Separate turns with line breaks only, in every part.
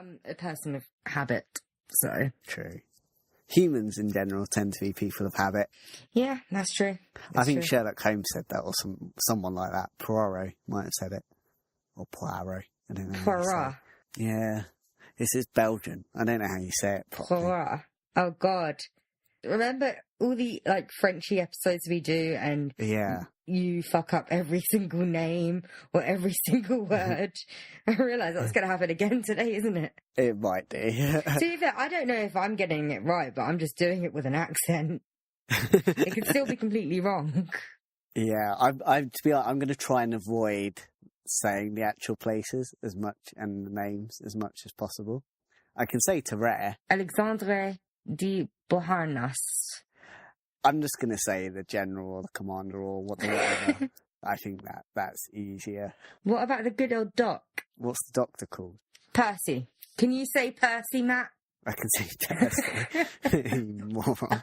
I'm a person of habit, so...
True. Humans in general tend to be people of habit.
Yeah, that's true.
I think Sherlock Holmes said that, or someone like that. Poirot might have said it. Or Poirot. I don't know how you say
Poirot.
it. Yeah. This is Belgian. I don't know how you say it properly.
Poirot. Oh, God. Remember all the, Frenchy episodes we do, and
Yeah.
you fuck up every single name or every single word? I realise that's going to happen again today, isn't it?
It might do.
To be fair, I don't know if I'm getting it right, but I'm just doing it with an accent. It could still be completely wrong.
Yeah, to be honest, I'm going to try and avoid saying the actual places as much and the names as much as possible. I can say Tarrare.
Alexandre de Beauharnais.
I'm just going to say the general or the commander or whatever. I think that's easier.
What about the good old doc?
What's the doctor called?
Percy. Can you say Percy, Matt?
I can say Percy. You moron.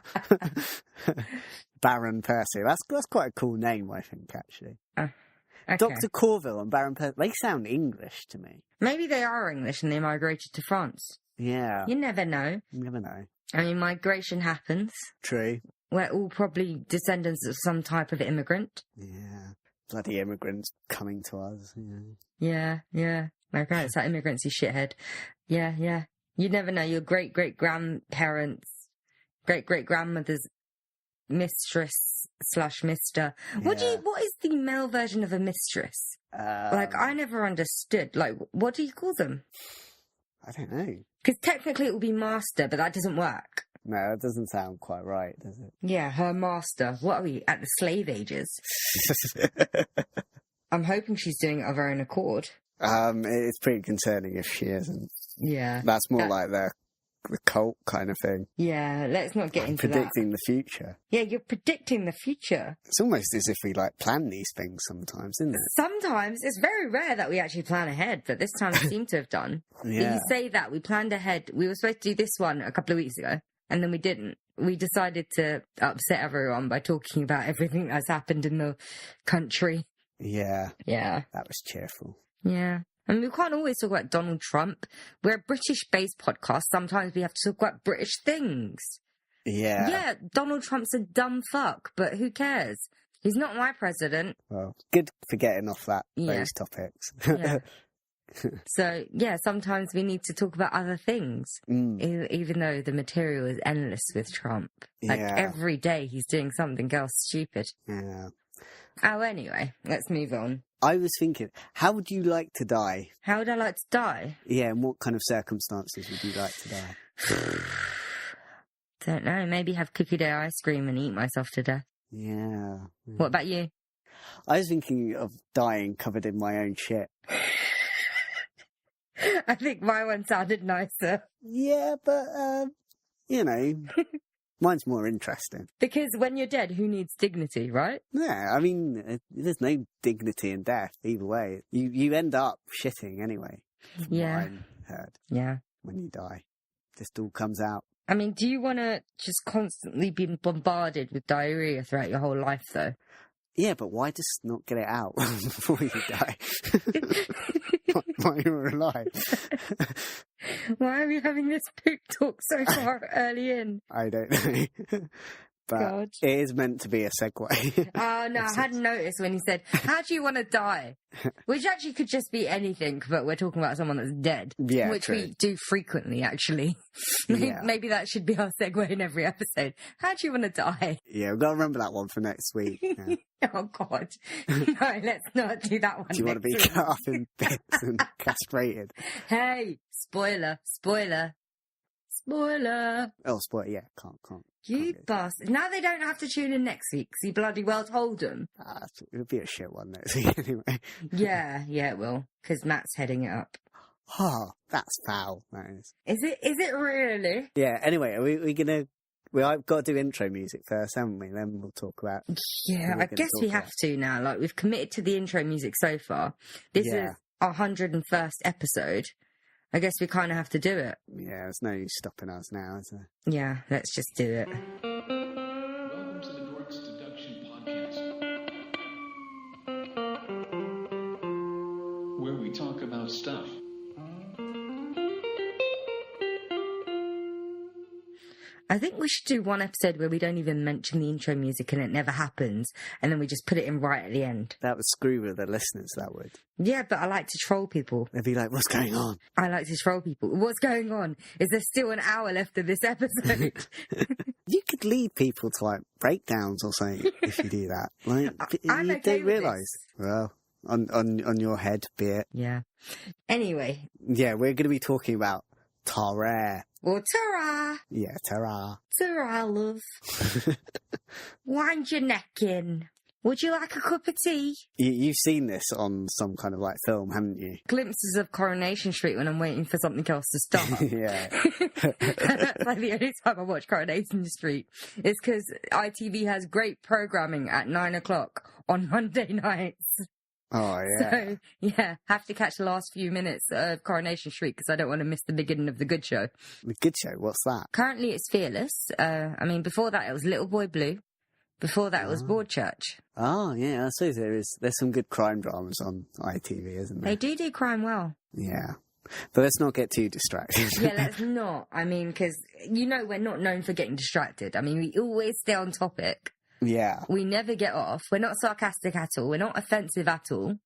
Baron Percy. That's quite a cool name, I think, actually.
Okay.
Dr. Corville and Baron Percy, they sound English to me.
Maybe they are English and they migrated to France.
Yeah.
You never know.
You never know.
I mean, migration happens.
True.
We're all probably descendants of some type of immigrant.
Yeah. Bloody immigrants coming to us. Yeah.
Yeah. My parents are immigrants, you shithead. Yeah. You never know. Your great-great-grandparents, great-great-grandmother's mistress/mister. What is the male version of a mistress? I never understood. What do you call them?
I don't know.
Because technically it will be master, but that doesn't work.
No, that doesn't sound quite right, does it?
Yeah, her master. What are we, at the slave ages? I'm hoping she's doing it of her own accord.
It's pretty concerning if she isn't.
Yeah.
That's more like the cult kind of thing.
Yeah, let's not get into
predicting the future.
Yeah, you're predicting the future.
It's almost as if we plan these things sometimes, isn't it?
Sometimes. It's very rare that we actually plan ahead, but this time we seem to have done.
Yeah.
But you say that, we planned ahead. We were supposed to do this one a couple of weeks ago, and then we didn't. We decided to upset everyone by talking about everything that's happened in the country.
Yeah.
Yeah.
That was cheerful.
Yeah. I mean, we can't always talk about Donald Trump. We're a British-based podcast. Sometimes we have to talk about British things.
Yeah.
Yeah, Donald Trump's a dumb fuck, but who cares? He's not my president.
Well, good for getting off those topics.
Yeah. So, yeah, sometimes we need to talk about other things, even though the material is endless with Trump. Every day he's doing something else stupid.
Yeah.
Oh, anyway, let's move on.
I was thinking, how would you like to die?
How would I like to die?
Yeah, and what kind of circumstances would you like to die?
Don't know. Maybe have cookie dough ice cream and eat myself to death.
Yeah.
What about you?
I was thinking of dying covered in my own shit.
I think my one sounded nicer.
Yeah, but, mine's more interesting.
Because when you're dead, who needs dignity, right?
Yeah, I mean, there's no dignity in death either way. You end up shitting anyway.
Yeah.
What I heard.
Yeah.
When you die. Just all comes out.
I mean, do you want to just constantly be bombarded with diarrhea throughout your whole life, though?
Yeah, but why just not get it out before you die? While you're alive.
Why are we having this poop talk so far early in?
I don't know. But
God.
It is meant to be a segue.
Oh, no, I hadn't noticed when he said, how do you want to die? Which actually could just be anything, but we're talking about someone that's dead.
Yeah,
which
true.
we do frequently, actually.
Yeah.
Maybe that should be our segue in every episode. How do you want to die?
Yeah, we've got to remember that one for next week. Yeah.
Oh, God. No, let's not do that one.
Do you want to be cut up in bits and castrated?
Hey, spoiler.
Oh, spoiler, yeah, can't.
You bastard. Now they don't have to tune in next week, because you bloody well told them.
It'll be a shit one next week anyway.
Yeah, it will, because Matt's heading it up.
Oh, that's foul, that is.
Is it really?
Yeah, anyway, are we gonna... I've got to do intro music first, haven't we? Then we'll talk about...
Yeah, I guess we have to now. We've committed to the intro music so far. This is our 101st episode. I guess we kind of have to do it.
Yeah, there's no stopping us now, is there?
Yeah, let's just do it.
Welcome to the Dorks Deduction Podcast, where we talk about stuff.
I think we should do one episode where we don't even mention the intro music and it never happens, and then we just put it in right at the end.
That would screw with the listeners, that would.
Yeah, but I like to troll people.
They'd be like, what's going on?
I like to troll people. What's going on? Is there still an hour left of this episode?
You could lead people to, like, breakdowns or something if you do that. Like,
I'm
you
okay
don't
with
realise. Well, on your head, be it.
Yeah. Anyway.
Yeah, we're going to be talking about Tarrare.
Or Tarrare.
Yeah, Tarrare.
Tarrare, love. Wind your neck in. Would you like a cup of tea?
You've seen this on some kind of, like, film, haven't you?
Glimpses of Coronation Street when I'm waiting for something else to start.
Yeah.
That's like the only time I watch Coronation Street. It's because ITV has great programming at 9 o'clock on Monday nights.
Oh, yeah.
So, yeah, have to catch the last few minutes of Coronation Street because I don't want to miss the beginning of The Good Show.
The Good Show, what's that?
Currently it's Fearless. Before that it was Little Boy Blue. Before that it was Broadchurch.
Oh, yeah, I suppose there's some good crime dramas on ITV, isn't there?
They do crime well.
Yeah. But let's not get too distracted.
Yeah, let's not. Because, we're not known for getting distracted. We always stay on topic.
Yeah.
We never get off. We're not sarcastic at all. We're not offensive at all.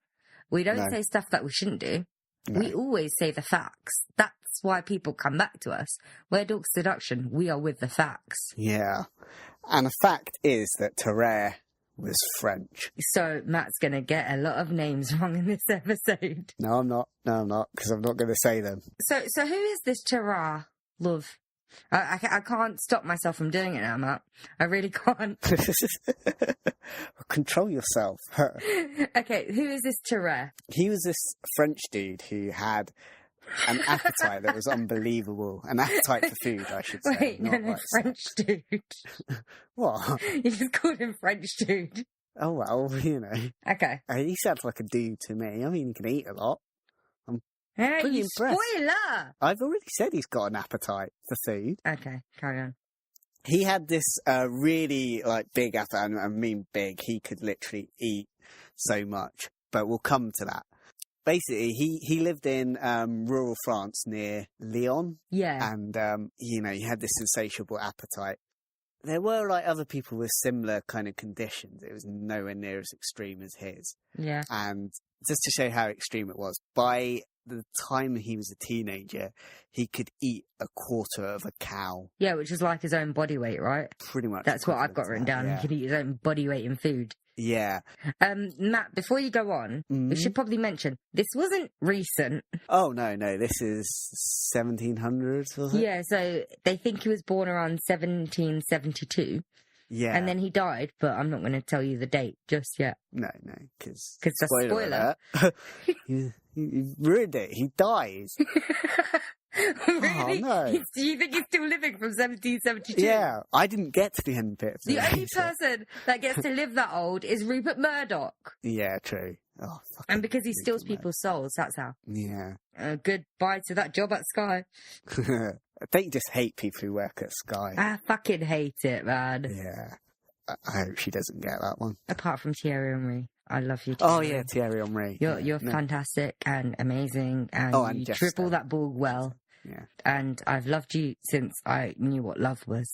We don't say stuff that we shouldn't do. No. We always say the facts. That's why people come back to us. We're Dorks Deduction. We are with the facts.
Yeah. And the fact is that Tarrare was French.
So Matt's going to get a lot of names wrong in this episode.
No, I'm not, because I'm not going to say them.
So who is this Tarrare, love? I can't stop myself from doing it now, Matt. I really can't.
Control yourself.
Okay, who is this Tarrare?
He was this French dude who had an appetite that was unbelievable. An appetite for food, I should say.
Wait, no, French dude.
What?
You just called him French dude.
Oh, well,
Okay.
He sounds like a dude to me. He can eat a lot.
Hey,
pretty
you
impressed.
Spoiler!
I've already said he's got an appetite for food.
Okay, carry on.
He had this really, big appetite. I mean big. He could literally eat so much. But we'll come to that. Basically, he lived in rural France near Lyon.
Yeah.
And, he had this insatiable appetite. There were, other people with similar kind of conditions. It was nowhere near as extreme as his.
Yeah.
And just to show how extreme it was, by the time he was a teenager, he could eat a quarter of a cow.
Yeah, which is like his own body weight, right?
Pretty much.
That's what I've got written down. Yeah. He could eat his own body weight in food.
Yeah.
Matt, before you go on, we should probably mention, this wasn't recent.
Oh, no. This is 1700s, was it?
Yeah, so they think he was born around 1772.
Yeah.
And then he died, but I'm not going to tell you the date just yet.
No, because
that's spoiler.
You ruined it. He dies.
Really?
Oh, no.
Do you think he's still living from 1772?
Yeah, I didn't get to the end bit.
The only person that gets to live that old is Rupert Murdoch.
Yeah, true. Oh,
and because he steals people's souls, that's how.
Yeah.
Goodbye to that job at Sky.
Don't you just hate people who work at Sky?
I fucking hate it, man.
Yeah. I hope she doesn't get that one.
Apart from Thierry Henry. I love you,
Thierry. Oh, yeah, Thierry Henry.
You're fantastic and amazing, and you dribble that ball well.
Yeah.
And I've loved you since I knew what love was.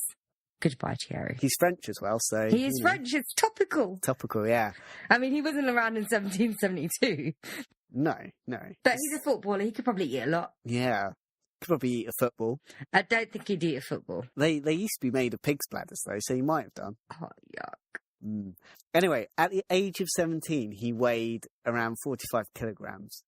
Goodbye, Thierry.
He's French as well, so...
He is French, it's topical.
Topical, yeah.
He wasn't around in 1772.
No.
But he's a footballer, he could probably eat a lot.
Yeah. Could probably eat a football.
I don't think he'd eat a football.
They used to be made of pig's bladders, though, so he might have done.
Oh, yuck.
Anyway, at the age of 17, he weighed around 45 kilograms,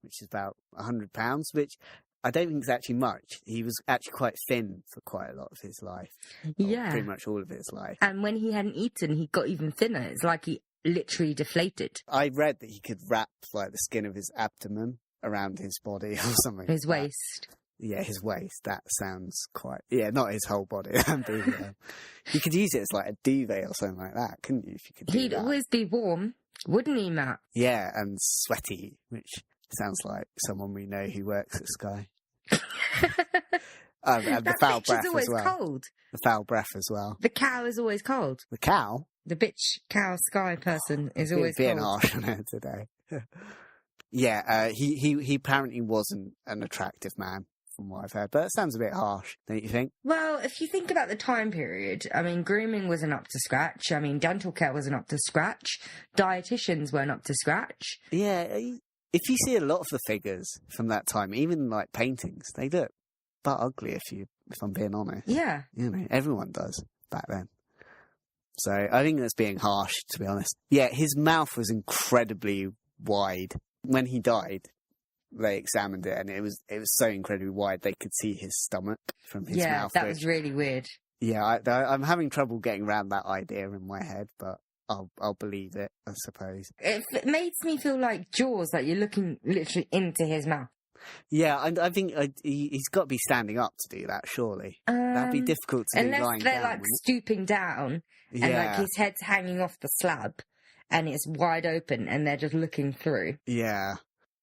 which is about 100 pounds, which I don't think is actually much. He was actually quite thin for quite a lot of his life.
Yeah.
Pretty much all of his life.
And when he hadn't eaten, he got even thinner. It's like he literally deflated.
I read that he could wrap, the skin of his abdomen around his body or something.
His waist.
Yeah, his waist. That sounds quite... Yeah, not his whole body. You could use it as a duvet or something like that, couldn't you? If you could do
He'd
that.
always be warm, wouldn't he, Matt?
Yeah, and sweaty, which sounds like someone we know who works at Sky. And the foul breath
always
as well.
Cold.
The foul breath as well.
The cow is always cold.
The cow?
The bitch cow Sky person is always
being
cold.
harsh on her today. Yeah, he apparently wasn't an attractive man. from what I've heard. But it sounds a bit harsh, don't you think?
Well, if you think about the time period, I mean, grooming wasn't up to scratch. I mean, dental care wasn't up to scratch. Dietitians weren't up to scratch.
Yeah, if you see a lot of the figures from that time, even like paintings, they look but ugly if I'm being honest.
Yeah.
You know, everyone does back then. So I think that's being harsh, to be honest. Yeah, his mouth was incredibly wide. When he died, they examined it, and it was so incredibly wide they could see his stomach from his mouth.
Yeah, that was really weird.
Yeah, I'm having trouble getting around that idea in my head, but I'll believe it, I suppose.
It makes me feel like Jaws, like you're looking literally into his mouth.
Yeah, I think he's got to be standing up to do that, surely. That'd be difficult to do lying down.
Unless they're like stooping down, and like his head's hanging off the slab, and it's wide open, and they're just looking through.
Yeah,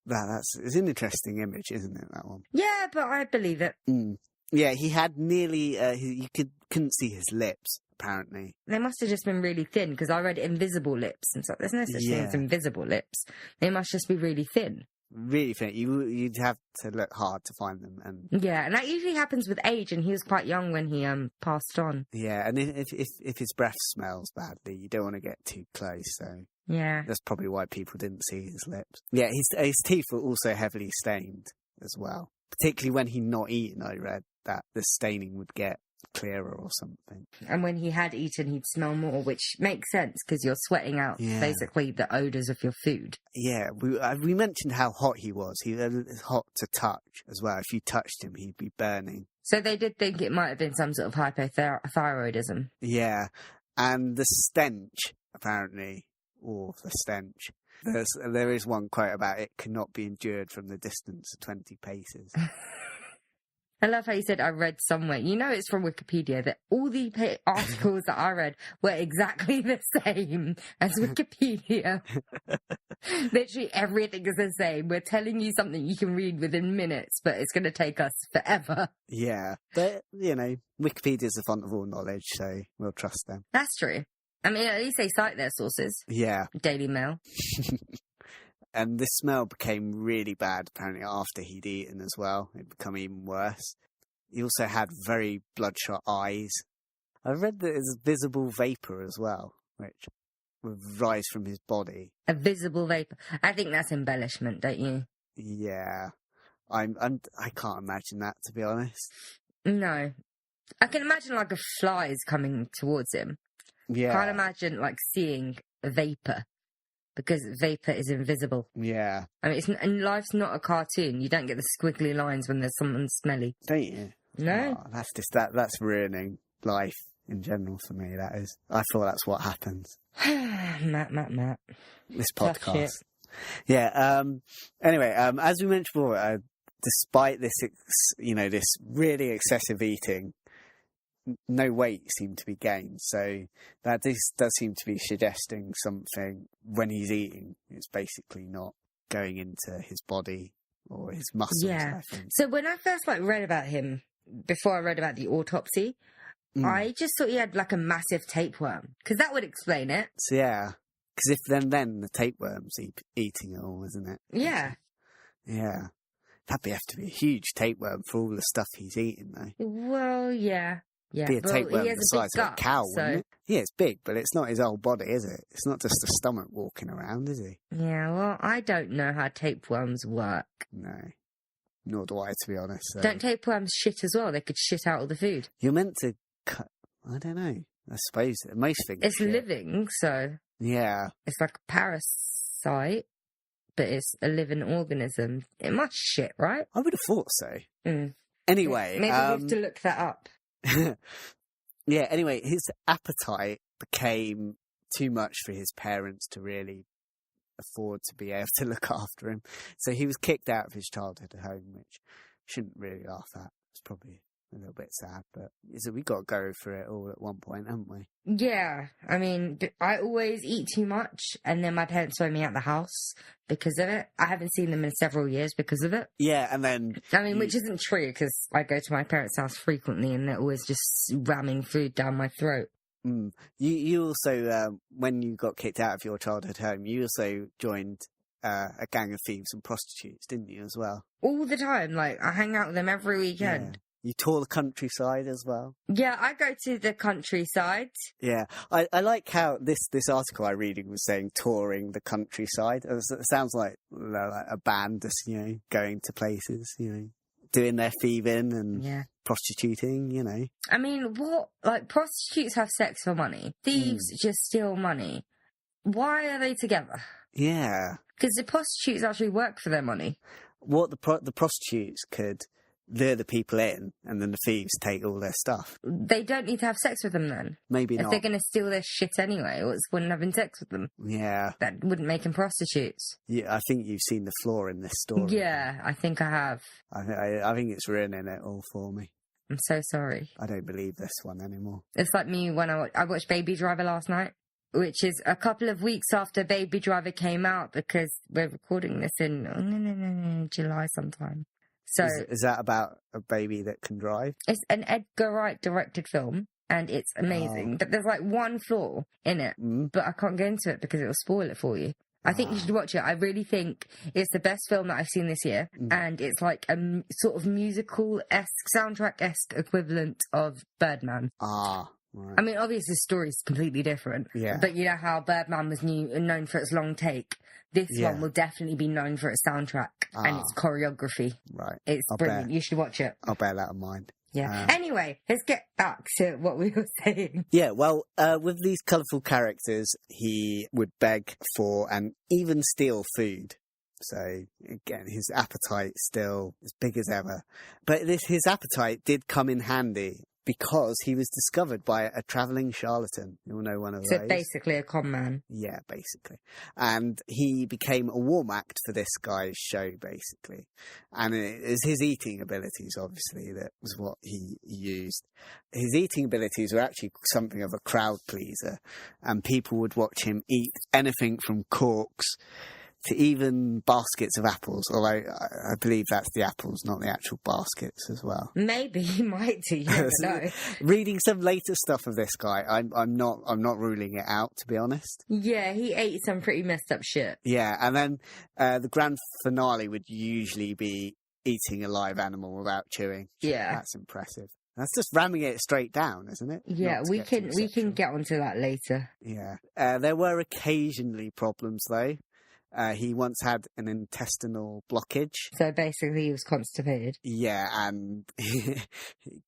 it's an interesting image, isn't it, that one?
Yeah, but I believe it.
Yeah, he had nearly, you couldn't see his lips, apparently.
They must have just been really thin, because I read invisible lips, and so there's no such thing as invisible lips. They must just be really thin.
Really thin. You'd have to look hard to find them. And
that usually happens with age, and he was quite young when he passed on.
Yeah, and if his breath smells badly, you don't want to get too close, so...
Yeah.
That's probably why people didn't see his lips. Yeah, his teeth were also heavily stained as well. Particularly when he'd not eaten, I read that the staining would get clearer or something.
And when he had eaten, he'd smell more, which makes sense because you're sweating out basically the odours of your food.
Yeah, we mentioned how hot he was. He was hot to touch as well. If you touched him, he'd be burning.
So they did think it might have been some sort of hypothyroidism.
Yeah, and the stench, apparently, the stench. There is one quote about it cannot be endured from the distance of 20 paces.
I love how you said I read somewhere. You know it's from Wikipedia that all the articles that I read were exactly the same as Wikipedia. Literally everything is the same. We're telling you something you can read within minutes, but it's going to take us forever.
Yeah, but, you know, Wikipedia's the font of all knowledge, so we'll trust them.
That's true. I mean, at least they cite their sources.
Yeah.
Daily Mail.
And this smell became really bad, apparently, after he'd eaten as well. It became even worse. He also had very bloodshot eyes. I read that there's visible vapour as well, which would rise from his body.
A visible vapour. I think that's embellishment, don't you?
Yeah. I can't imagine that, to be honest.
No. I can imagine, like, a flies coming towards him.
Yeah.
Can't imagine, like, seeing a vapour. Because vapour is invisible.
Yeah.
I mean, and life's not a cartoon. You don't get the squiggly lines when there's something smelly.
Don't you?
No.
Oh, that's ruining life in general for me, that is. I thought that's what happens.
Matt.
This podcast. Yeah, anyway, as we mentioned before, despite this, this really excessive eating, no weight seemed to be gained, so that this does seem to be suggesting something when he's eating. It's basically not going into his body or his muscles.
Yeah.
I think.
So when I first read about him, before I read about the autopsy, I just thought he had like a massive tapeworm, because that would explain it.
So, yeah, because if then the tapeworm's eating it all, isn't it?
Yeah.
Yeah. That'd have to be a huge tapeworm for all the stuff he's eating, though.
Well, yeah. Yeah,
be a tapeworm the size of a cow,
so...
wouldn't it? Yeah, it's big, but it's not his whole body, is it? It's not just a stomach walking around, is he?
Yeah, well, I don't know how tapeworms work.
No, nor do I, to be honest. So.
Don't tapeworms shit as well? They could shit out all the food.
You're meant to cut... I don't know. I suppose most things
It's
shit.
living, so...
Yeah.
It's like a parasite, but it's a living organism. It must shit, right?
I would have thought so.
Mm.
Anyway...
Maybe we have to look that up.
Yeah, anyway, his appetite became too much for his parents to really afford to be able to look after him. So he was kicked out of his childhood home, which shouldn't really laugh at. It's probably a little bit sad, but we got to go for it all at one point, haven't we?
Yeah, I mean, I always eat too much, and then my parents throw me out the house because of it. I haven't seen them in several years because of it.
Yeah, and then...
I mean, which isn't true, because I go to my parents' house frequently, and they're always just ramming food down my throat.
You also, when you got kicked out of your childhood home, you also joined a gang of thieves and prostitutes, didn't you, as well?
All the time. Like, I hang out with them every weekend.
Yeah. You tour the countryside as well?
Yeah, I go to the countryside.
Yeah. I like how this article I reading was saying touring the countryside. It sounds like a band just, going to places, doing their thieving and prostituting,
I mean, what? Like, prostitutes have sex for money. Thieves just steal money. Why are they together?
Yeah.
Because the prostitutes actually work for their money.
What the prostitutes could lure the people in, and then the thieves take all their stuff.
They don't need to have sex with them then.
Maybe
if
not.
They're going to steal their shit anyway, what's the point in having sex with them?
Yeah.
That wouldn't make them prostitutes.
Yeah, I think you've seen the flaw in this story.
Yeah, I think I have.
I think it's ruining it all for me.
I'm so sorry.
I don't believe this one anymore.
It's like me when I watched Baby Driver last night, which is a couple of weeks after Baby Driver came out, because we're recording this in July sometime. So
is that about a baby that can drive?
It's an Edgar Wright directed film, and it's amazing. But there's like one flaw in it, but I can't get into it because it will spoil it for you. I think you should watch it. I really think it's the best film that I've seen this year, and it's like a sort of musical-esque, soundtrack-esque equivalent of Birdman.
Right.
I mean, obviously the story's completely different, but you know how Birdman was known for its long take? This one will definitely be known for its soundtrack and its choreography.
Right.
It's brilliant. You should watch it.
I'll bear that in mind.
Yeah. Anyway, let's get back to what we were saying.
Yeah, well, with these colourful characters, he would beg for and even steal food. So, again, his appetite still as big as ever. But his appetite did come in handy, because he was discovered by a travelling charlatan. You'll know one of those.
So basically a con man.
Yeah, basically. And he became a warm act for this guy's show, basically. And it was his eating abilities, obviously, that was what he used. His eating abilities were actually something of a crowd pleaser. And people would watch him eat anything from corks to even baskets of apples, although I believe that's the apples, not the actual baskets as well.
Maybe he might do, you never know.
Reading some later stuff of this guy, I'm not ruling it out, to be honest.
Yeah, he ate some pretty messed up shit.
Yeah, and then the grand finale would usually be eating a live animal without chewing.
Yeah.
That's impressive. That's just ramming it straight down, isn't it?
Yeah, we can get onto that later.
Yeah. There were occasionally problems, though. He once had an intestinal blockage.
So basically he was constipated.
Yeah, and he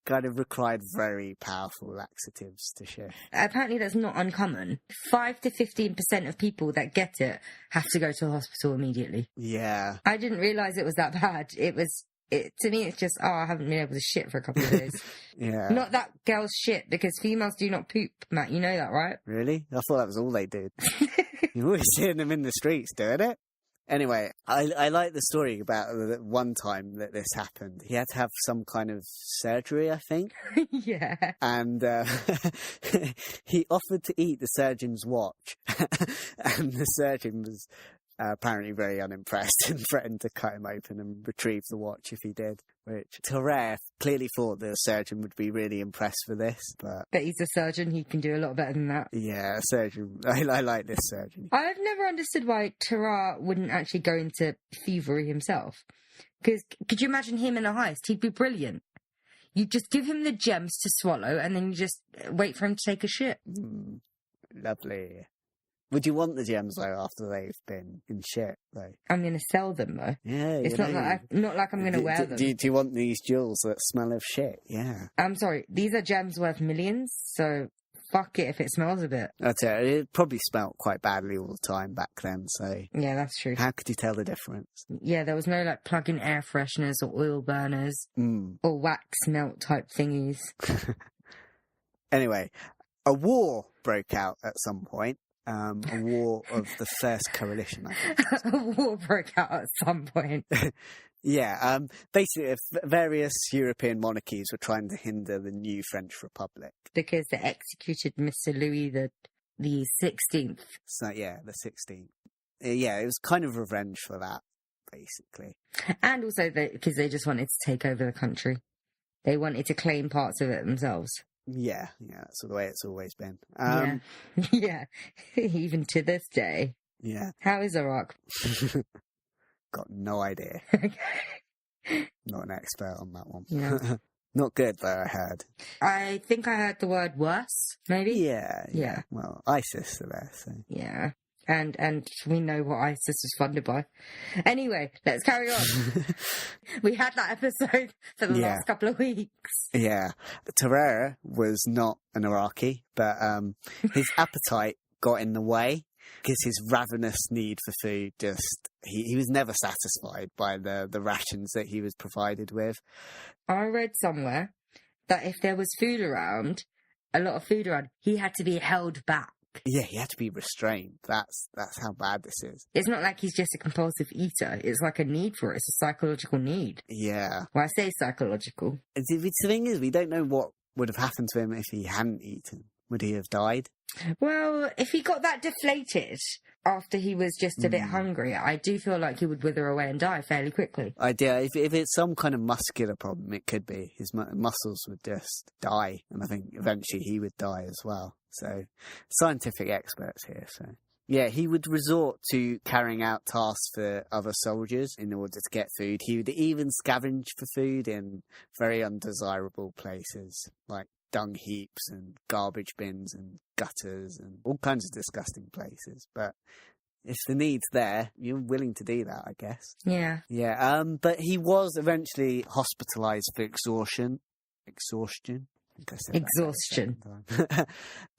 kind of required very powerful laxatives to shift.
Apparently that's not uncommon. 5 to 15% of people that get it have to go to the hospital immediately.
Yeah.
I didn't realise it was that bad. To me, it's just, I haven't been able to shit for a couple of days.
Yeah.
Not that girls shit, because females do not poop, Matt. You know that, right?
Really? I thought that was all they did. You're always seeing them in the streets doing it. Anyway, I like the story about one time that this happened. He had to have some kind of surgery, I think.
Yeah.
And he offered to eat the surgeon's watch. And the surgeon was apparently very unimpressed and threatened to cut him open and retrieve the watch if he did, which Tarrare clearly thought the surgeon would be really impressed with this. But
he's a surgeon, he can do a lot better than that.
Yeah, a surgeon. I like this surgeon.
I've never understood why Tarrare wouldn't actually go into thievery himself. Because could you imagine him in a heist? He'd be brilliant. You just give him the gems to swallow and then you just wait for him to take a shit.
Lovely. Would you want the gems, though, after they've been in shit, though?
I'm going to sell them, though.
Yeah,
it's not like I'm going to wear them.
Do you want these jewels that smell of shit? Yeah.
I'm sorry, these are gems worth millions, so fuck it if it smells a bit.
That's it. It probably smelled quite badly all the time back then, so...
Yeah, that's true.
How could you tell the difference?
Yeah, there was no, plug-in air fresheners or oil burners or wax melt type thingies.
Anyway, a war broke out at some point. A war of the First Coalition, I think.
A war broke out at some point.
Yeah, basically various European monarchies were trying to hinder the new French Republic.
Because they executed Mr. Louis the 16th.
So, yeah, the 16th. Yeah, it was kind of revenge for that, basically.
And also because they just wanted to take over the country. They wanted to claim parts of it themselves.
Yeah, that's the way it's always been.
Yeah, even to this day.
Yeah.
How is Iraq?
Got no idea. Not an expert on that one.
Yeah.
Not good, though, I heard.
I think I heard the word worse, maybe?
Yeah. Well, ISIS are there, so...
Yeah. And we know what ISIS was funded by. Anyway, let's carry on. We had that episode for the last couple of weeks.
Yeah. Tarrare was not an Iraqi, but his appetite got in the way because his ravenous need for food just... He was never satisfied by the rations that he was provided with.
I read somewhere that if there was food around, a lot of food around, he had to be held back.
Yeah, he had to be restrained. That's how bad this is.
It's not like he's just a compulsive eater. It's like a need for it. It's a psychological need.
Yeah.
Well, I say psychological.
The thing is, we don't know what would have happened to him if he hadn't eaten. Would he have died?
Well, if he got that deflated after he was just a bit hungry, I do feel like he would wither away and die fairly quickly.
If it's some kind of muscular problem, it could be. His muscles would just die, and I think eventually he would die as well. So, scientific experts here, so... Yeah, he would resort to carrying out tasks for other soldiers in order to get food. He would even scavenge for food in very undesirable places, like dung heaps and garbage bins and gutters and all kinds of disgusting places. But if the need's there, you're willing to do that, I guess.
Yeah.
Yeah, but he was eventually hospitalised for exhaustion.
Exhaustion.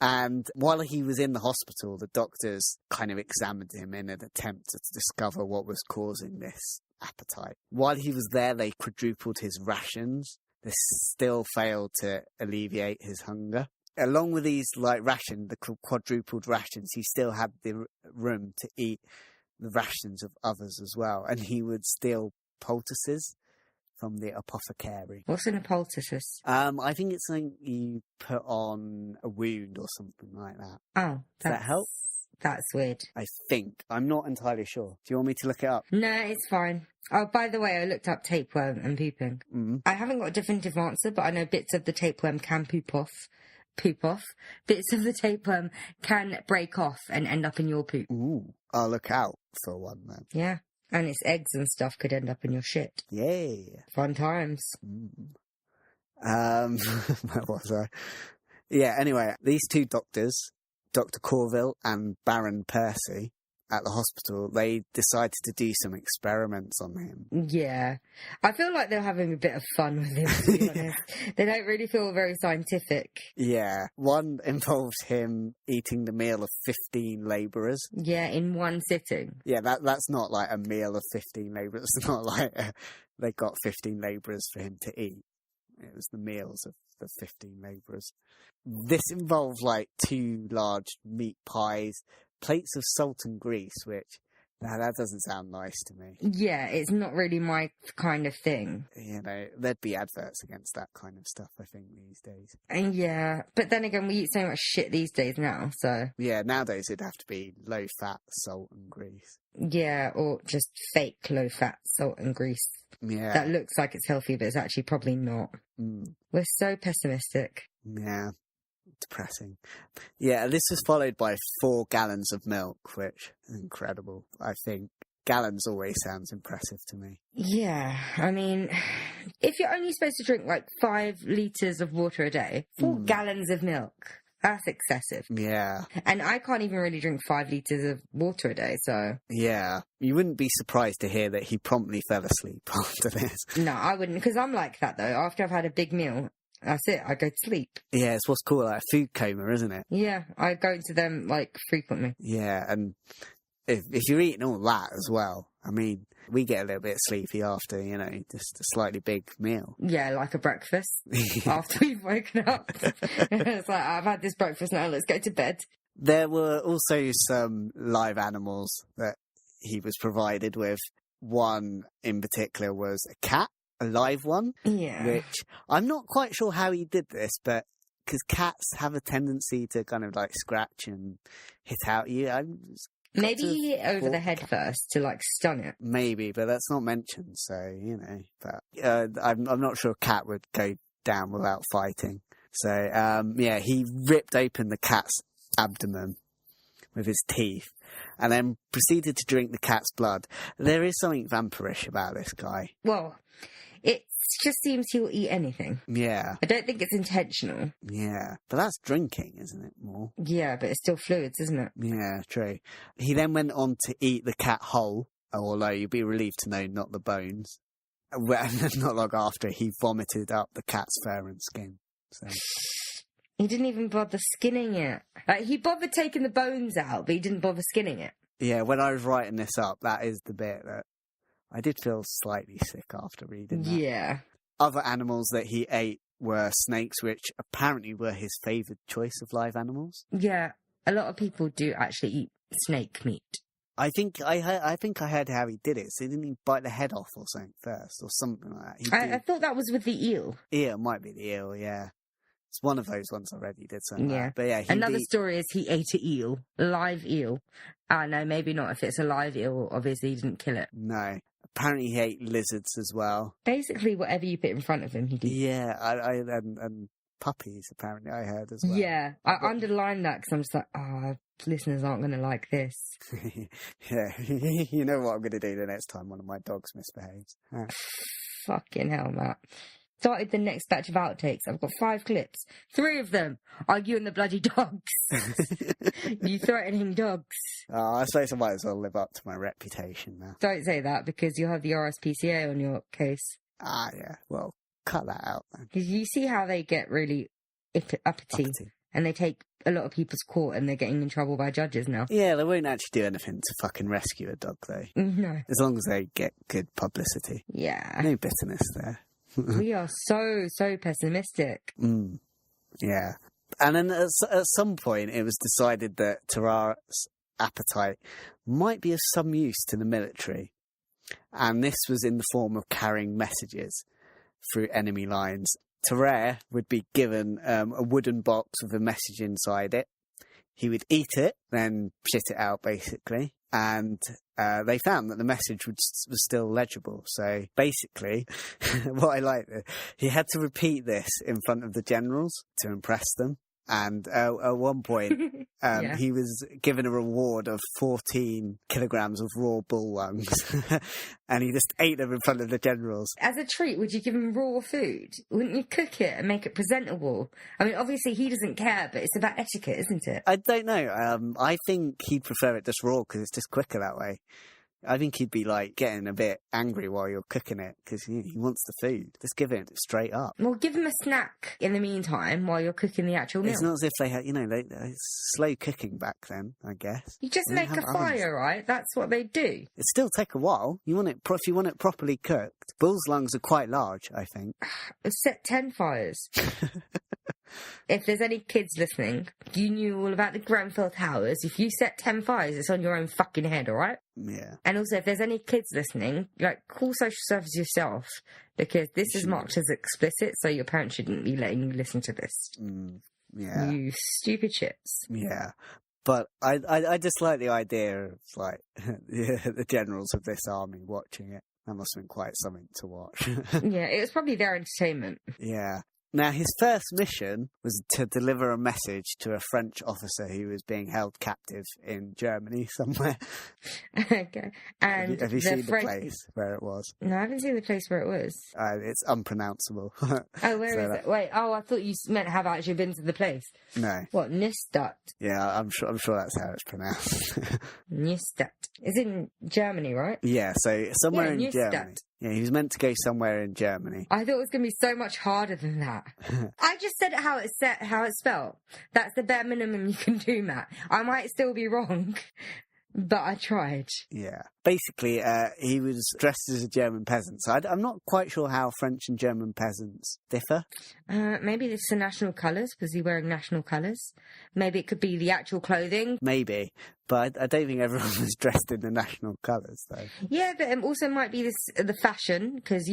And while he was in the hospital, the doctors kind of examined him in an attempt to discover what was causing this appetite. While he was there, they quadrupled his rations. This still failed to alleviate his hunger. Along with these the quadrupled rations, he still had the room to eat the rations of others as well. And he would steal poultices from the apothecary.
What's an poultice?
I think it's something you put on a wound or something like that.
Oh,
does that help?
That's weird.
I think. I'm not entirely sure. Do you want me to look it up?
No, it's fine. Oh, by the way, I looked up tapeworm and pooping. I haven't got a definitive answer, but I know bits of the tapeworm can poop off. Bits of the tapeworm can break off and end up in your poop.
Ooh, I'll look out for one then.
Yeah. And its eggs and stuff could end up in your shit.
Yay.
Fun times.
Where was I? Yeah, anyway, these two doctors, Dr. Corville and Baron Percy, at the hospital, they decided to do some experiments on him.
Yeah. I feel like they're having a bit of fun with him, to be honest. They don't really feel very scientific. Yeah.
One involved him eating the meal of 15 labourers.
Yeah, in one sitting.
Yeah, that's not like a meal of 15 labourers. It's not like they got 15 labourers for him to eat. It was the meals of the 15 labourers. This involved like 2 large meat pies, plates of salt and grease, which, now that doesn't sound nice to me.
Yeah, it's not really my kind of thing.
You know, there'd be adverts against that kind of stuff, I think, these days.
And yeah, but then again, we eat so much shit these days now, so...
Yeah, nowadays it'd have to be low-fat salt and grease.
Yeah, or just fake low-fat salt and grease.
Yeah.
That looks like it's healthy, but it's actually probably not. We're so pessimistic.
Yeah. Depressing. Yeah, this was followed by 4 gallons of milk, which is incredible. I think gallons always sounds impressive to me.
Yeah, I mean, if you're only supposed to drink like 5 litres of water a day, 4 gallons of milk, that's excessive.
Yeah.
And I can't even really drink 5 litres of water a day, so...
Yeah. You wouldn't be surprised to hear that he promptly fell asleep after this.
No, I wouldn't, because I'm like that though. After I've had a big meal, that's it. I go to sleep.
Yeah, it's what's called like a food coma, isn't it?
Yeah, I go into them like frequently.
Yeah, and if you're eating all that as well, I mean, we get a little bit sleepy after, you know, just a slightly big meal.
Yeah, like a breakfast after we've woken up. It's like, I've had this breakfast now, let's go to bed.
There were also some live animals that he was provided with. One in particular was a cat. A live one,
yeah.
Which I'm not quite sure how he did this, but because cats have a tendency to kind of like scratch and hit out you.
Maybe he hit over the head first to like stun it.
Maybe, but that's not mentioned, so you know. But I'm not sure a cat would go down without fighting. So yeah, he ripped open the cat's abdomen with his teeth, and then proceeded to drink the cat's blood. There is something vampirish about this guy.
Well, it just seems he'll eat anything.
Yeah.
I don't think it's intentional.
Yeah. But that's drinking, isn't it, more?
Yeah, but it's still fluids, isn't it?
Yeah, true. He then went on to eat the cat whole, although you'd be relieved to know not the bones. And then not long after, he vomited up the cat's fur and skin. So...
He didn't even bother skinning it. He bothered taking the bones out, but he didn't bother skinning it.
Yeah, when I was writing this up, that is the bit that I did feel slightly sick after reading that.
Yeah.
Other animals that he ate were snakes, which apparently were his favoured choice of live animals.
Yeah, a lot of people do actually eat snake meat.
I think I heard how he did it. So didn't he bite the head off or something first, or something like that?
I thought that was with the eel.
Yeah, it might be the eel. Yeah, it's one of those ones I read. He did something.
Yeah,
like that. But yeah.
Another story is he ate an eel, live eel. No, maybe not. If it's a live eel, obviously he didn't kill it.
No. Apparently he ate lizards as well.
Basically, whatever you put in front of him, he did.
Yeah, and puppies. Apparently, I heard as well.
Yeah, I underlined that because I'm just like, listeners aren't going to like this.
Yeah, you know what I'm going to do the next time one of my dogs misbehaves.
Fucking hell, Matt. Started the next batch of outtakes. I've got 5 clips. 3 of them are you and the bloody dogs. You threatening dogs.
I suppose I might as well live up to my reputation now.
Don't say that because you'll have the RSPCA on your case.
Yeah. Well, cut that out then.
Because you see how they get really uppity. And they take a lot of people's court and they're getting in trouble by judges now.
Yeah, they won't actually do anything to fucking rescue a dog, though.
No.
As long as they get good publicity.
Yeah.
No bitterness there.
We are so pessimistic.
Yeah. And then at some point it was decided that Tarrare's appetite might be of some use to the military. And this was in the form of carrying messages through enemy lines. Tarrare would be given a wooden box with a message inside it. He would eat it, then shit it out, basically. And they found that the message was still legible. So basically, what I like, he had to repeat this in front of the generals to impress them. And at one point, he was given a reward of 14 kilograms of raw bull lungs. And he just ate them in front of the generals.
As a treat, would you give him raw food? Wouldn't you cook it and make it presentable? I mean, obviously he doesn't care, but it's about etiquette, isn't it?
I don't know. I think he'd prefer it just raw because it's just quicker that way. I think he'd be like getting a bit angry while you're cooking it because he wants the food. Just give it straight up.
Well, give him a snack in the meantime while you're cooking the actual meal.
It's not as if they had, slow cooking back then, I guess.
You just make a fire, right? That's what they do.
It still take a while. If you want it properly cooked. Bull's lungs are quite large, I think.
Set 10 fires. If there's any kids listening, you knew all about the Grenfell Towers. If you set 10 fires, it's on your own fucking head, all right?
Yeah.
And also, if there's any kids listening, call social service yourself, because this is marked as explicit, so your parents shouldn't be letting you listen to this.
Yeah.
You stupid shits.
Yeah. But I just like the idea of, the generals of this army watching it. That must have been quite something to watch.
Yeah, it was probably their entertainment.
Yeah. Now, his first mission was to deliver a message to a French officer who was being held captive in Germany somewhere.
Okay. And
have you seen the place where it was?
No, I haven't seen the place where it was.
It's unpronounceable.
Oh, where is it? Wait, I thought you meant have actually been to the place.
No.
What, Nystadt?
Yeah, I'm sure that's how it's pronounced.
Nystadt. It's in Germany, right?
Yeah, so somewhere in
Nystadt.
Germany. Yeah, he was meant to go somewhere in Germany.
I thought it was going to be so much harder than that. I just said it how it's spelled. That's the bare minimum you can do, Matt. I might still be wrong, but I tried.
Yeah. Basically, he was dressed as a German peasant. So I'm not quite sure how French and German peasants differ.
Maybe it's the national colours, because he's wearing national colours. Maybe it could be the actual clothing.
Maybe. But I don't think everyone was dressed in the national colours, though.
Yeah, but it also might be the fashion, because,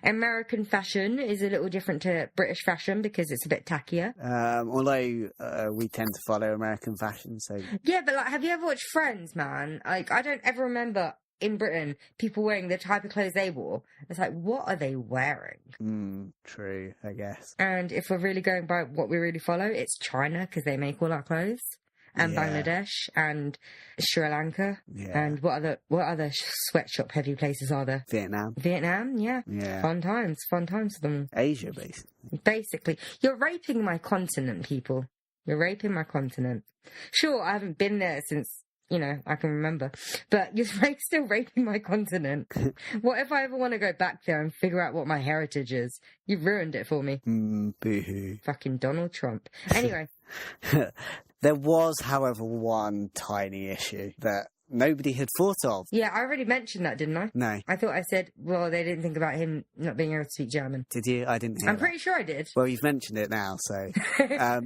American fashion is a little different to British fashion because it's a bit tackier.
Although we tend to follow American fashion, so...
Yeah, but, have you ever watched Friends, man? I don't ever remember in Britain people wearing the type of clothes they wore. It's what are they wearing?
True, I guess.
And if we're really going by what we really follow, it's China, because they make all our clothes. and Bangladesh and Sri Lanka.
Yeah.
And what other sweatshop heavy places are there? Vietnam, yeah. Fun times for them.
Asia,
Basically. You're raping my continent, people. You're raping my continent. Sure, I haven't been there since, I can remember. But you're still raping my continent. What if I ever want to go back there and figure out what my heritage is? You've ruined it for me.
Boo-hoo.
Fucking Donald Trump. Anyway.
There was, however, one tiny issue that nobody had thought of.
Yeah, I already mentioned that, didn't I?
No.
I thought I said, well, they didn't think about him not being able to speak German.
Did you? I didn't hear
I'm pretty sure I did.
Well, you've mentioned it now, so...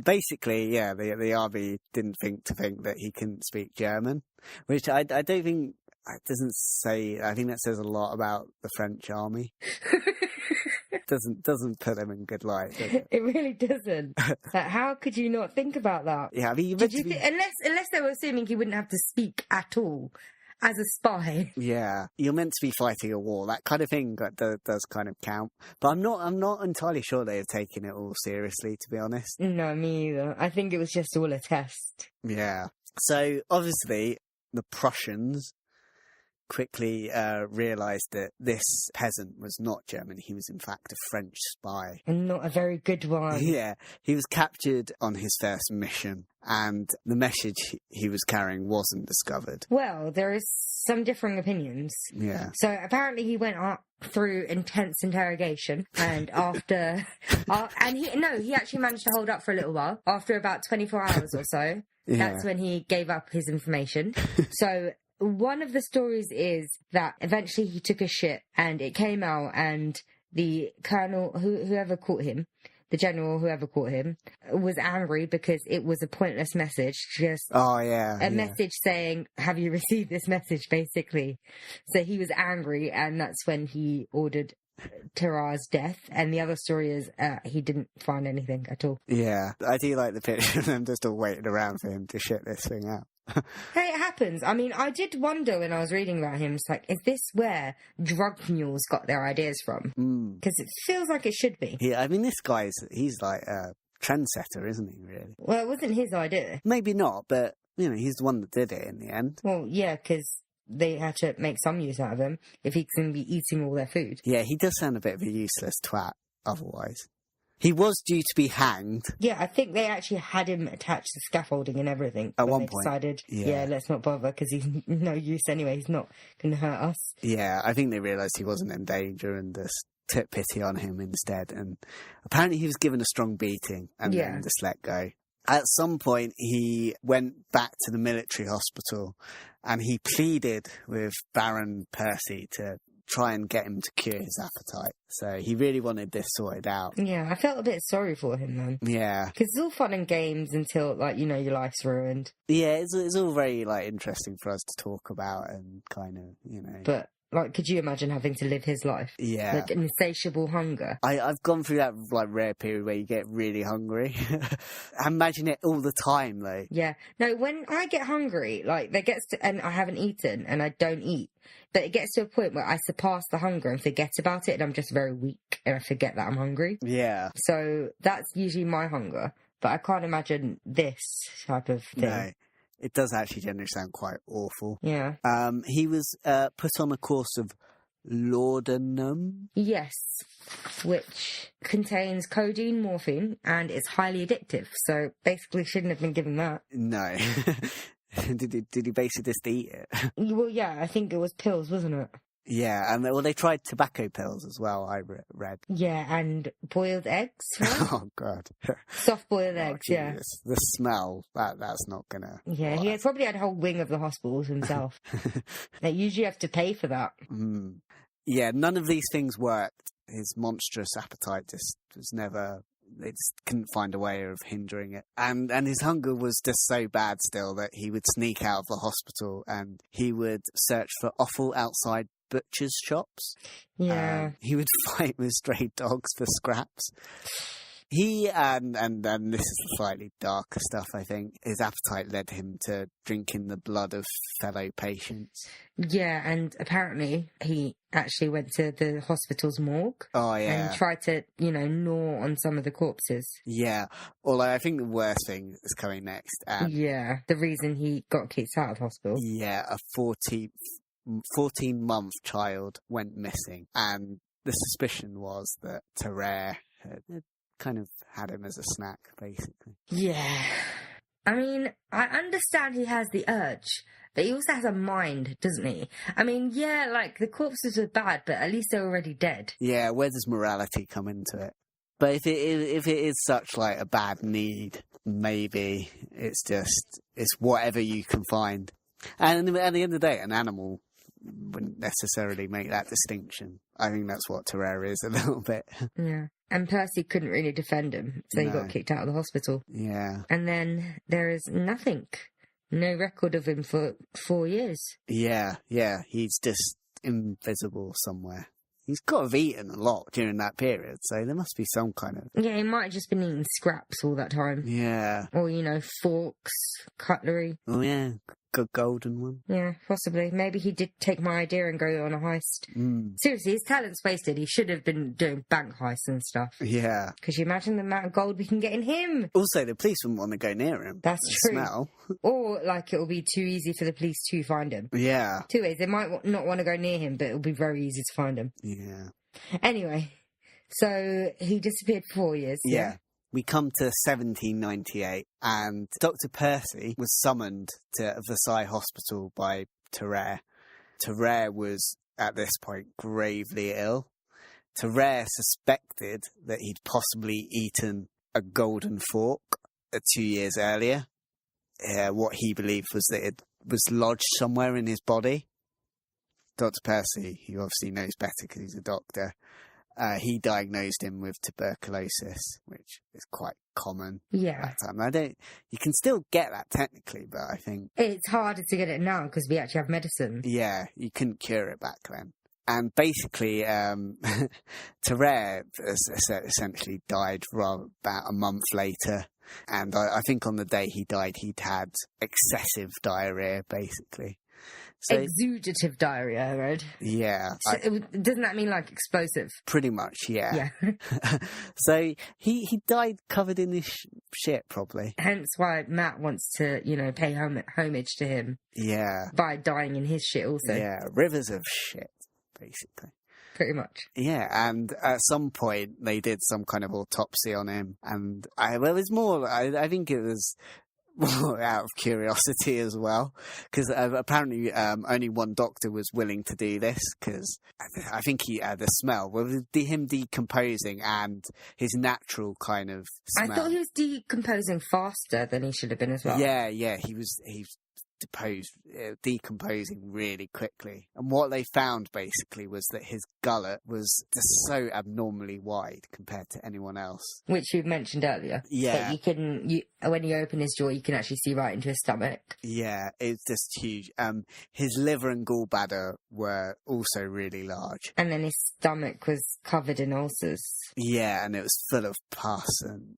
basically, yeah, the army didn't think that he couldn't speak German, which I don't think... It doesn't say... I think that says a lot about the French army. Doesn't put them in good light, does it?
It really doesn't. How could you not think about that?
Yeah, I mean,
unless they were assuming he wouldn't have to speak at all as a spy.
Yeah, you're meant to be fighting a war. That kind of thing does kind of count. But I'm not entirely sure they have taken it all seriously, to be honest.
No, me either. I think it was just all a test.
Yeah. So obviously the Prussians quickly realised that this peasant was not German. He was in fact a French spy.
And not a very good one.
Yeah. He was captured on his first mission and the message he was carrying wasn't discovered.
Well, there is some differing opinions.
Yeah.
So apparently he went up through intense interrogation and after... he actually managed to hold up for a little while. After about 24 hours or so, that's when he gave up his information. So... One of the stories is that eventually he took a shit and it came out and the colonel, whoever caught him, the general, whoever caught him, was angry because it was a pointless message. Just a message saying, have you received this message, basically. So he was angry and that's when he ordered Tarrare's death. And the other story is he didn't find anything at all.
Yeah, I do like the picture of them just all waiting around for him to shit this thing out.
Hey, it happens. I mean, I did wonder when I was reading about him, it's like, is this where drug mules got their ideas from? Because it feels like it should be.
Yeah, I mean, he's like a trendsetter, isn't he, really?
Well, it wasn't his idea.
Maybe not, but, he's the one that did it in the end.
Well, yeah, because they had to make some use out of him if he's going to be eating all their food.
Yeah, he does sound a bit of a useless twat otherwise. He was due to be hanged.
Yeah, I think they actually had him attached to scaffolding and everything.
At one point.
Decided, let's not bother because he's no use anyway. He's not going to hurt us.
Yeah, I think they realised he wasn't in danger and just took pity on him instead. And apparently he was given a strong beating and then just let go. At some point, he went back to the military hospital and he pleaded with Baron Percy to try and get him to cure his appetite. So he really wanted this sorted out.
Yeah, I felt a bit sorry for him then.
Yeah.
Because it's all fun and games until, your life's ruined.
Yeah, it's all very, interesting for us to talk about and kind of,
But... could you imagine having to live his life?
Yeah.
Like insatiable hunger.
I've gone through that, rare period where you get really hungry. I imagine it all the time, though.
Yeah. No, when I get hungry, there gets to... And I haven't eaten, and I don't eat. But it gets to a point where I surpass the hunger and forget about it, and I'm just very weak, and I forget that I'm hungry.
Yeah.
So that's usually my hunger. But I can't imagine this type of thing.
No. It does actually generally sound quite awful.
Yeah.
He was put on a course of laudanum.
Yes, which contains codeine, morphine, and is highly addictive. So basically shouldn't have been given that.
No. Did he basically just eat it?
Well, yeah, I think it was pills, wasn't it?
Yeah, and they tried tobacco pills as well, I read.
Yeah, and boiled eggs, right?
Oh, God.
Soft-boiled eggs, yeah.
The smell, that's not gonna...
Yeah, he probably had a whole wing of the hospitals himself. They usually have to pay for that.
Yeah, none of these things worked. His monstrous appetite just was never... They just couldn't find a way of hindering it. And his hunger was just so bad still that he would sneak out of the hospital and he would search for offal outside butchers' shops.
Yeah.
He would fight with stray dogs for scraps. He, and this is the slightly darker stuff, I think, his appetite led him to drinking the blood of fellow patients.
Yeah, and apparently he actually went to the hospital's morgue.
Oh, yeah.
And tried to, gnaw on some of the corpses.
Yeah, although I think the worst thing is coming next.
Yeah, the reason he got kicked out of hospital.
Yeah, a 14-month child went missing, and the suspicion was that Tarrare had kind of had him as a snack, basically.
Yeah. I mean, I understand he has the urge, but he also has a mind, doesn't he? I mean, yeah, like, the corpses were bad, but at least they're already dead.
Yeah, where does morality come into it? But if it is such, like, a bad need, maybe it's whatever you can find. And at the end of the day, an animal wouldn't necessarily make that distinction. I think that's what Tarrare is a little bit.
Yeah. And Percy couldn't really defend him, so he got kicked out of the hospital.
Yeah.
And then there is nothing. No record of him for 4 years.
Yeah. He's just invisible somewhere. He's got to have eaten a lot during that period, so there must be some kind of...
Yeah, he might have just been eating scraps all that time.
Yeah.
Or, forks, cutlery.
Oh, yeah. Good golden one.
Yeah, possibly. Maybe he did take my idea and go on a heist. Seriously, his talent's wasted. He should have been doing bank heists and stuff.
Yeah.
Could you imagine the amount of gold we can get in him?
Also, the police wouldn't want to go near him.
That's true.
Smell.
Or, it'll be too easy for the police to find him.
Yeah.
Two ways. They might not want to go near him, but it'll be very easy to find him.
Yeah.
Anyway, so he disappeared for 4 years.
Yeah. We come to 1798, and Dr. Percy was summoned to Versailles Hospital by Tarrare. Tarrare was, at this point, gravely ill. Tarrare suspected that he'd possibly eaten a golden fork 2 years earlier. What he believed was that it was lodged somewhere in his body. Dr. Percy, who obviously knows better because he's a doctor, he diagnosed him with tuberculosis, which is quite common at that time. You can still get that technically, but I think...
It's harder to get it now because we actually have medicine.
Yeah, you couldn't cure it back then. And basically, Tarrare essentially died about a month later. And I think on the day he died, he'd had excessive diarrhea, basically. So,
exudative diarrhea, I read.
Yeah.
So doesn't that mean explosive?
Pretty much, yeah.
Yeah.
So he died covered in his shit, probably.
Hence why Matt wants to, pay homage to him.
Yeah.
By dying in his shit also.
Yeah, rivers of shit, basically.
Pretty much.
Yeah, and at some point they did some kind of autopsy on him, and I think it was more out of curiosity as well, because apparently only one doctor was willing to do this, because I think the smell, with him decomposing and his natural kind of smell.
I thought he was decomposing faster than he should have been as well.
Yeah, he was decomposing really quickly. And what they found basically was that his gullet was just so abnormally wide compared to anyone else. Which
you mentioned earlier.
Yeah.
That when you open his jaw, you can actually see right into his stomach.
Yeah, it's just huge. His liver and gallbladder were also really large.
And then his stomach was covered in ulcers.
Yeah, and it was full of pus and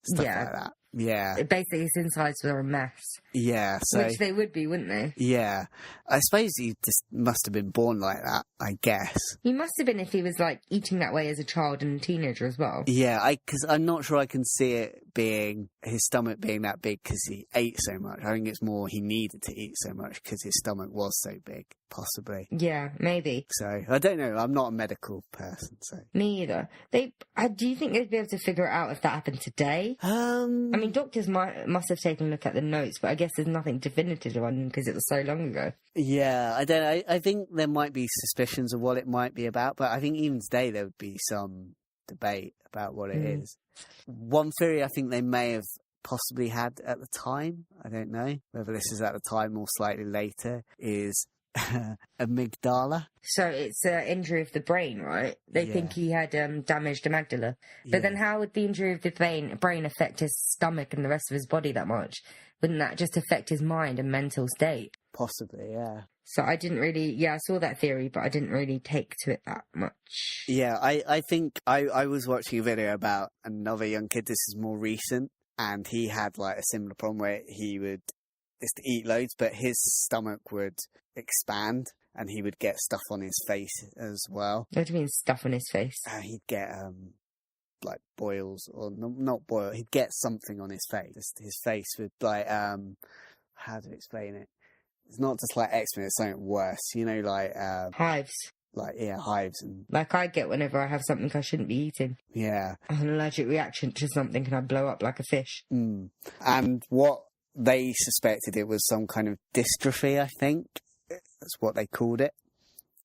stuff like that. Yeah.
Basically, his insides were a mess.
Yeah. So,
which they would be, wouldn't they?
Yeah. I suppose he just must have been born like that, I guess.
He must have been if he was, eating that way as a child and a teenager as well.
Yeah, because I'm not sure I can see it being, his stomach being that big because he ate so much. I think it's more he needed to eat so much because his stomach was so big, possibly.
Yeah, maybe.
So, I don't know. I'm not a medical person, so.
Me either. Do you think they'd be able to figure it out if that happened today? I mean, doctors must have taken a look at the notes, but I guess there's nothing definitive on them because it was so long ago.
Yeah, I don't know. I think there might be suspicions of what it might be about, but I think even today there would be some debate about what it is. One theory I think they may have possibly had at the time, I don't know whether this is at the time or slightly later, is amygdala.
So it's an injury of the brain, right? They think he had damaged amygdala. But then how would the injury of the brain affect his stomach and the rest of his body that much? Wouldn't that just affect his mind and mental state?
Possibly, yeah.
So I didn't really, I saw that theory, but I didn't really take to it that much.
Yeah, I think I was watching a video about another young kid. This is more recent, and he had like a similar problem where he would just eat loads, but his stomach would expand and he would get stuff on his face as well.
What do you mean stuff on his face?
He'd get like boils, or not boil. He'd get something on his face. Just his face would like how to explain it? It's not just like eczema, it's something worse. You know, like
Hives.
Like, yeah, hives and...
Like I get whenever I have something I shouldn't be eating.
Yeah.
An allergic reaction to something and I blow up like a fish.
Mm. And what they suspected, it was some kind of dystrophy, I think. That's what they called it.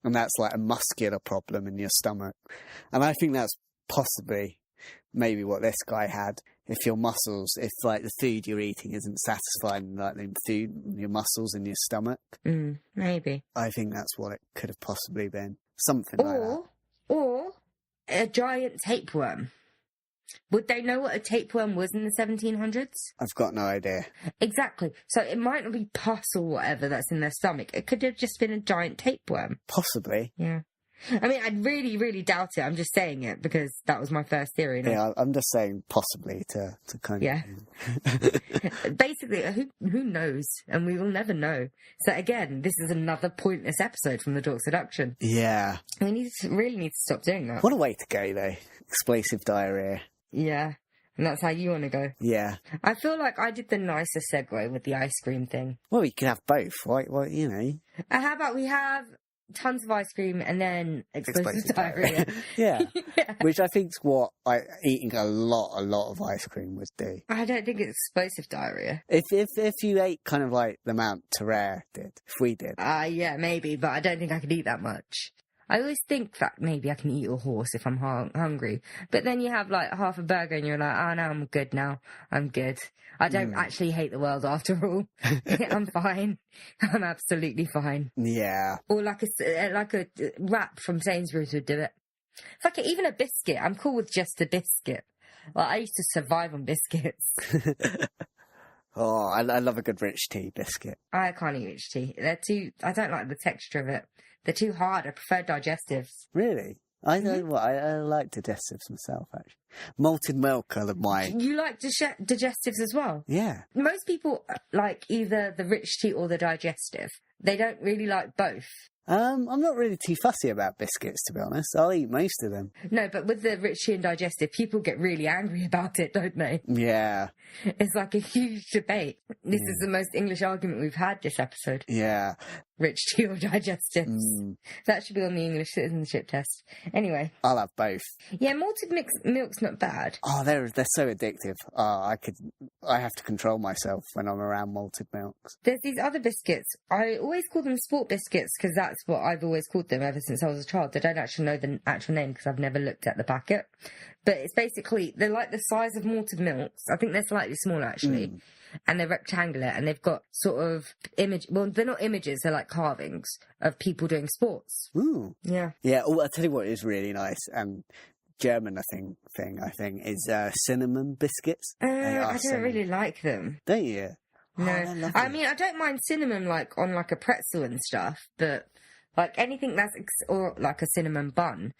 And that's like a muscular problem in your stomach. And I think that's possibly maybe what this guy had. If your muscles, if like the food you're eating isn't satisfying, like the food, your muscles in your stomach.
Maybe.
I think that's what it could have possibly been. Something like that.
Or a giant tapeworm. Would they know what a tapeworm was in the 1700s?
I've got no idea.
Exactly. So it might not be pus or whatever that's in their stomach. It could have just been a giant tapeworm.
Possibly.
Yeah. I mean, I really, really doubt it. I'm just saying it because that was my first theory.
Yeah, I'm just saying possibly to kind of...
Yeah. Basically, who knows? And we will never know. So again, this is another pointless episode from the Dork Seduction.
Yeah.
We really need to stop doing that.
What a way to go, though. Explosive diarrhea.
Yeah. And that's how you want to go.
Yeah.
I feel like I did the nicer segue with the ice cream thing.
Well, we could have both, right? Well, you know.
How about we have tons of ice cream and then explosive diarrhea?
Yeah. Yeah. Which I think is what eating a lot of ice cream would do.
I don't think it's explosive diarrhea.
If you ate kind of like the amount Tarrare did, if we did.
Yeah, maybe, but I don't think I could eat that much. I always think that maybe I can eat a horse if I'm hungry. But then you have like half a burger and you're like, oh no, I'm good now. I'm good. I don't actually hate the world after all. I'm fine. I'm absolutely fine.
Yeah.
Or like a wrap from Sainsbury's would do it. Fuck it, even a biscuit. I'm cool with just a biscuit. Like I used to survive on biscuits.
Oh, I love a good rich tea biscuit.
I can't eat rich tea. I don't like the texture of it. They're too hard. I prefer digestives.
Really? I know what I like digestives myself, actually. Malted milk are mine.
You like digestives as well?
Yeah.
Most people like either the rich tea or the digestive. They don't really like both.
I'm not really too fussy about biscuits, to be honest. I'll eat most of them.
No, but with the rich tea and digestive, people get really angry about it, don't they?
Yeah.
It's like a huge debate. This is the most English argument we've had this episode.
Yeah.
Rich tea or digestives. That should be on the English citizenship test. Anyway.
I'll have both.
Yeah, malted milk's not bad.
Oh, they're so addictive. I have to control myself when I'm around malted milks.
There's these other biscuits. I always call them sport biscuits because that's what I've always called them ever since I was a child. I don't actually know the actual name because I've never looked at the packet. But it's basically, they're like the size of malted milks. I think they're slightly smaller actually. And they're rectangular and they've got sort of well, they're not images, they're like carvings of people doing sports.
Ooh.
Yeah.
Yeah, I'll tell you what is really nice. German, I think, is cinnamon biscuits.
I don't really like them.
Don't you?
No.
Oh,
I mean, I don't mind cinnamon like on like a pretzel and stuff, but like anything that's, or like a cinnamon bun,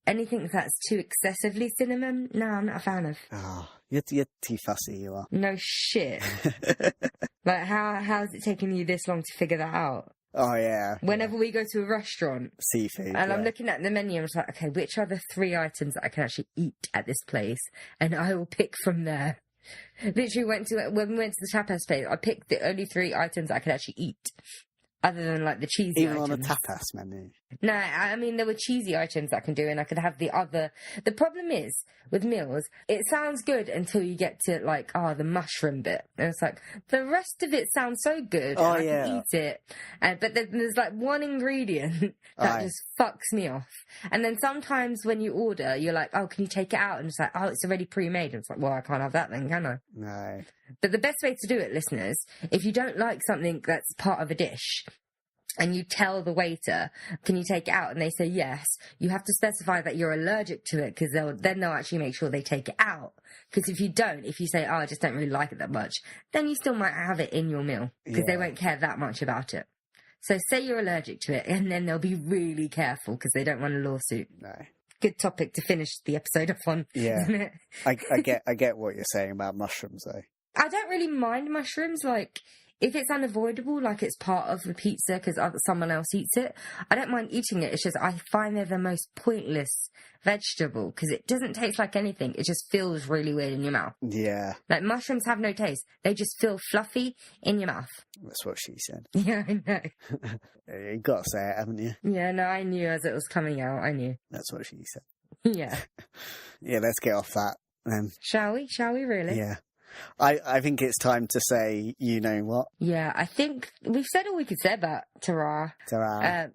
anything that's too excessively cinnamon, no, I'm not a fan of.
Oh, you're too fussy, you are.
No shit. Like, how's it taking you this long to figure that out?
Oh, yeah.
Whenever we go to a restaurant.
Seafood.
And I'm looking at the menu and I'm like, okay, which are the 3 items that I can actually eat at this place? And I will pick from there. Literally when we went to the tapas place, I picked the only 3 items I could actually eat. Other than like the cheesy
Even
items.
on a tapas menu?
No, I mean, there were cheesy items I can do and I could have the other. The problem is, with meals, it sounds good until you get to like, the mushroom bit. And it's like, the rest of it sounds so good and I can eat it. But then there's like one ingredient that just fucks me off. And then sometimes when you order, you're like, oh, can you take it out? And it's like, oh, it's already pre-made. And it's like, well, I can't have that then, can I?
No.
But the best way to do it, listeners, if you don't like something that's part of a dish, and you tell the waiter, can you take it out? And they say yes, you have to specify that you're allergic to it because then they'll actually make sure they take it out. Because if you don't, if you say, I just don't really like it that much, then you still might have it in your meal because they won't care that much about it. So say you're allergic to it, and then they'll be really careful because they don't want a lawsuit.
No.
Good topic to finish the episode off on, isn't it?
I get what you're saying about mushrooms, though.
I don't really mind mushrooms, like, if it's unavoidable, like it's part of the pizza because someone else eats it, I don't mind eating it. It's just I find they're the most pointless vegetable because it doesn't taste like anything. It just feels really weird in your mouth.
Yeah.
Like, mushrooms have no taste. They just feel fluffy in your mouth.
That's what she said.
Yeah, I know.
You got to say it, haven't you?
Yeah, no, I knew as it was coming out. I knew.
That's what she said.
Yeah.
Yeah, let's get off that then.
Shall we? Shall we really?
Yeah. I think it's time to say, you know what?
Yeah, I think we've said all we could say about Tarrare. Tarrare,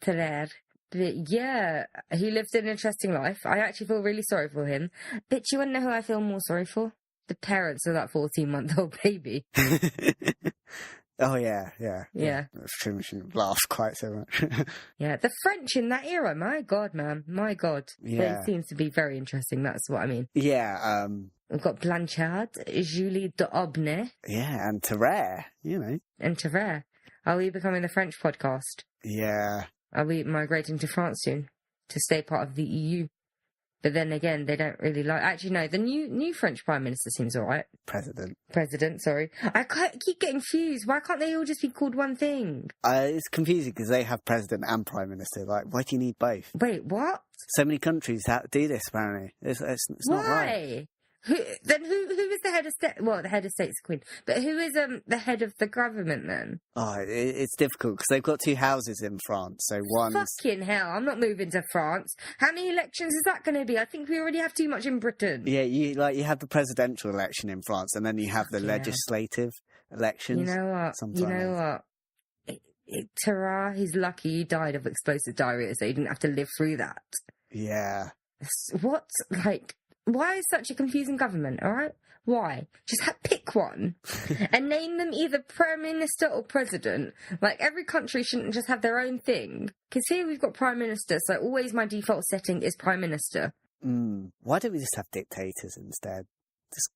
Tarrare. But yeah, he lived an interesting life. I actually feel really sorry for him. But do you want to know who I feel more sorry for? The parents of that 14-month-old baby.
Oh, yeah. That's true. We shouldn't laugh quite so much.
Yeah, the French in that era, my God, man. My God.
Yeah.
They seem to be very interesting, that's what I mean.
Yeah.
We've got Blanchard, Julie d'Aubigné.
Yeah, and Tarrare, you know.
And Tarrare. Are we becoming the French podcast?
Yeah.
Are we migrating to France soon to stay part of the EU? But then again, they don't really like... Actually, no, the new French Prime Minister seems all right. President, sorry. I keep getting confused. Why can't they all just be called one thing?
It's confusing because they have President and Prime Minister. Like, why do you need both?
Wait, what?
So many countries do this, apparently. It's not right.
Who is the head of state? Well, the head of state's the Queen. But who is the head of the government then?
Oh, it's difficult because they've got two houses in France. So one's...
Fucking hell, I'm not moving to France. How many elections is that going to be? I think we already have too much in Britain.
Yeah, you have the presidential election in France and then you have the legislative elections.
You know what? Tarrare, he's lucky he died of explosive diarrhea so he didn't have to live through that.
Yeah.
What? Like... Why is such a confusing government, all right? Why? Just pick one and name them either Prime Minister or President. Like, every country shouldn't just have their own thing. Because here we've got Prime Minister, so always my default setting is Prime Minister.
Why don't we just have dictators instead? Just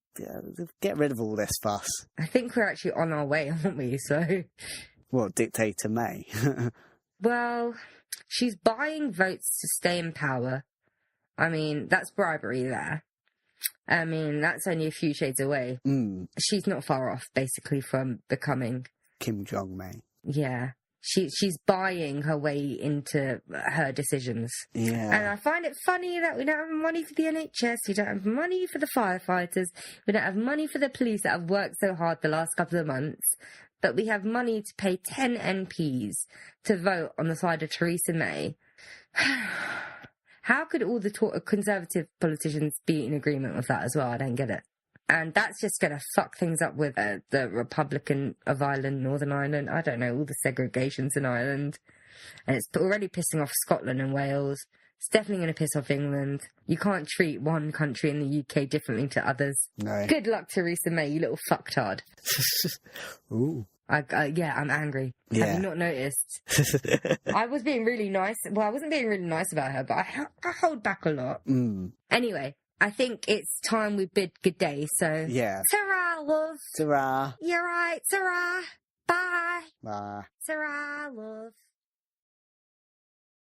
get rid of all this fuss.
I think we're actually on our way, aren't we? So...
Well, Dictator May.
Well, she's buying votes to stay in power. I mean, that's bribery there. I mean, that's only a few shades away. She's not far off, basically, from becoming...
Kim Jong-May.
Yeah. She's buying her way into her decisions.
Yeah.
And I find it funny that we don't have money for the NHS, we don't have money for the firefighters, we don't have money for the police that have worked so hard the last couple of months, but we have money to pay 10 MPs to vote on the side of Theresa May. How could all the Conservative politicians be in agreement with that as well? I don't get it. And that's just going to fuck things up with the Republican of Ireland, Northern Ireland. I don't know, all the segregations in Ireland. And it's already pissing off Scotland and Wales. It's definitely going to piss off England. You can't treat one country in the UK differently to others.
No.
Good luck, Theresa May, you little fucktard.
Ooh.
I'm angry.
Yeah.
Have you not noticed? I was being really nice. Well, I wasn't being really nice about her, but I hold back a lot. Anyway, I think it's time we bid good day, so...
Yeah.
Ta-ra, love.
Ta-ra.
You're right, ta-ra. Bye.
Bye.
Ta-ra, love.